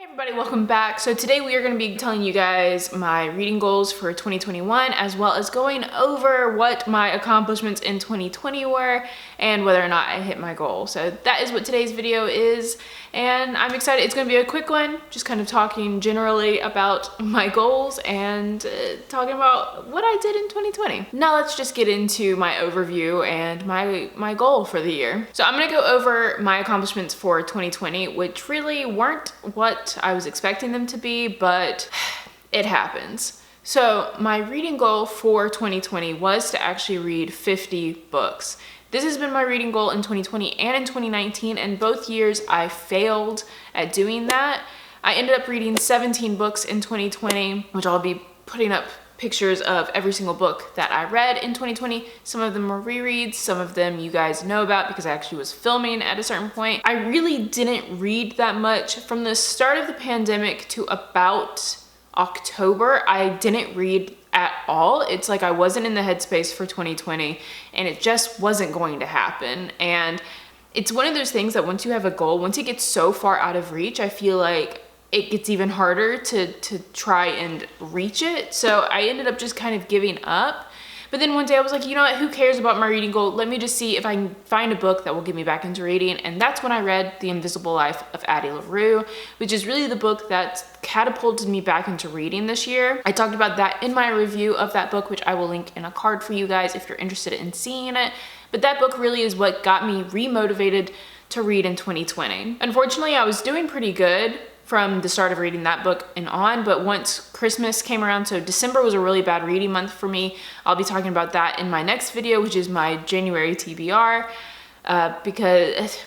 Everybody, welcome back. So today we are going to be telling you guys my reading goals for 2021, as well as going over what my accomplishments in 2020 were and whether or not I hit my goal. So that is what today's video is, and I'm excited. It's going to be a quick one, just kind of talking generally about my goals and talking about what I did in 2020. Now let's just get into my overview and my goal for the year. So I'm going to go over my accomplishments for 2020, which really weren't what I was expecting them to be, but it happens. So my reading goal for 2020 was to actually read 50 books. This has been my reading goal in 2020 and in 2019, and both years I failed at doing that. I ended up reading 17 books in 2020, which I'll be putting up pictures of every single book that I read in 2020. Some of them were rereads, some of them you guys know about because I actually was filming at a certain point. I really didn't read that much. From the start of the pandemic to about October, I didn't read at all. It's like I wasn't in the headspace for 2020 and it just wasn't going to happen. And it's one of those things that once you have a goal, once it gets so far out of reach, I feel like it gets even harder to try and reach it. So I ended up just kind of giving up. But then one day I was like, you know what, who cares about my reading goal? Let me just see if I can find a book that will get me back into reading. And that's when I read The Invisible Life of Addie LaRue, which is really the book that catapulted me back into reading this year. I talked about that in my review of that book, which I will link in a card for you guys if you're interested in seeing it. But that book really is what got me remotivated to read in 2020. Unfortunately, I was doing pretty good from the start of reading that book and on, but once Christmas came around, so December was a really bad reading month for me. I'll be talking about that in my next video, which is my January TBR, because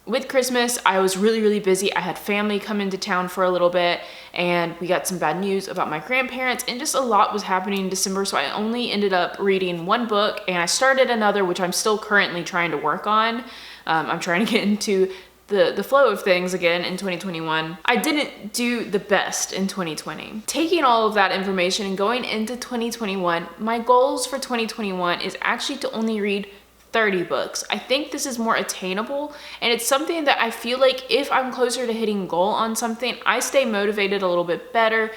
with Christmas, I was really busy. I had family come into town for a little bit, and we got some bad news about my grandparents, and just a lot was happening in December, so I only ended up reading one book, and I started another, which I'm still currently trying to work on. I'm trying to get into the flow of things again in 2021. I didn't do the best in 2020. Taking all of that information and going into 2021, my goals for 2021 is actually to only read 30 books. I think this is more attainable, and it's something that I feel like if I'm closer to hitting goal on something, I stay motivated a little bit better,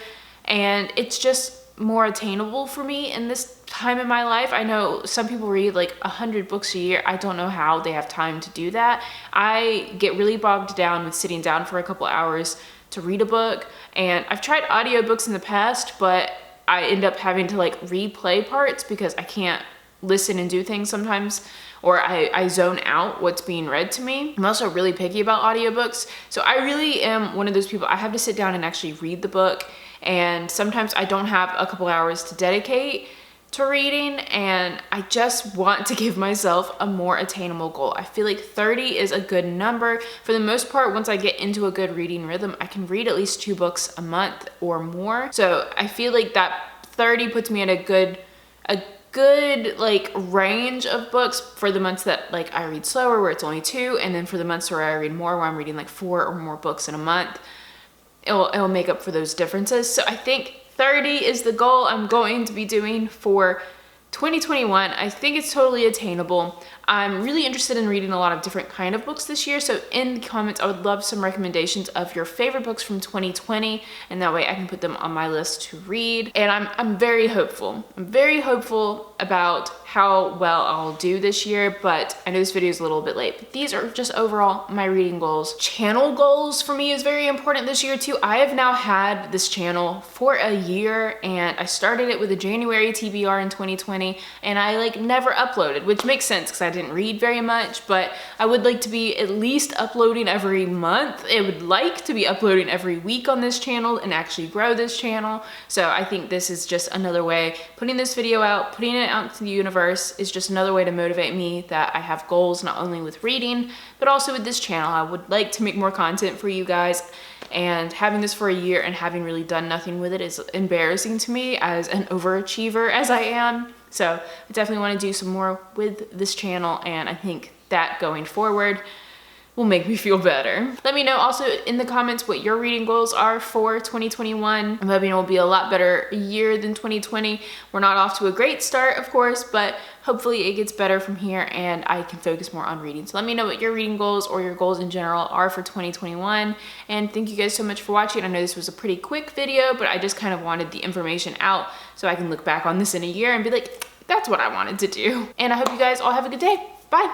and it's just more attainable for me in this time in my life. I know some people read like 100 books a year. I don't know how they have time to do that. I get really bogged down with sitting down for a couple hours to read a book, and I've tried audiobooks in the past, but I end up having to like replay parts because I can't listen and do things sometimes, or I zone out what's being read to me. I'm also really picky about audiobooks, so I really am one of those people. I have to sit down and actually read the book, and sometimes I don't have a couple hours to dedicate to reading, and I just want to give myself a more attainable goal. I feel like 30 is a good number. For the most part, once I get into a good reading rhythm, I can read at least 2 books a month or more. So I feel like that 30 puts me at a good like range of books for the months that like I read slower, where it's only 2, and then for the months where I read more, where I'm reading like 4 or more books in a month, it'll make up for those differences. So I think 30 is the goal I'm going to be doing for 2021. I think it's totally attainable. I'm really interested in reading a lot of different kind of books this year, so in the comments I would love some recommendations of your favorite books from 2020, and that way I can put them on my list to read. And I'm very hopeful. I'm very hopeful about how well I'll do this year, but I know this video is a little bit late, but these are just overall my reading goals. Channel goals for me is very important this year too. I have now had this channel for a year, and I started it with a January TBR in 2020, and I like never uploaded, which makes sense because I didn't read very much, but I would like to be at least uploading every month. I would like to be uploading every week on this channel and actually grow this channel. So I think this is just another way, putting this video out, putting it out to the universe is just another way to motivate me that I have goals not only with reading, but also with this channel. I would like to make more content for you guys, and having this for a year and having really done nothing with it is embarrassing to me as an overachiever as I am. So I definitely want to do some more with this channel, and I think that going forward, will make me feel better. Let me know also in the comments what your reading goals are for 2021. I'm hoping it will be a lot better year than 2020. We're not off to a great start, of course, but hopefully it gets better from here and I can focus more on reading. So let me know what your reading goals or your goals in general are for 2021. And thank you guys so much for watching. I know this was a pretty quick video, but I just kind of wanted the information out so I can look back on this in a year and be like, that's what I wanted to do. And I hope you guys all have a good day. Bye.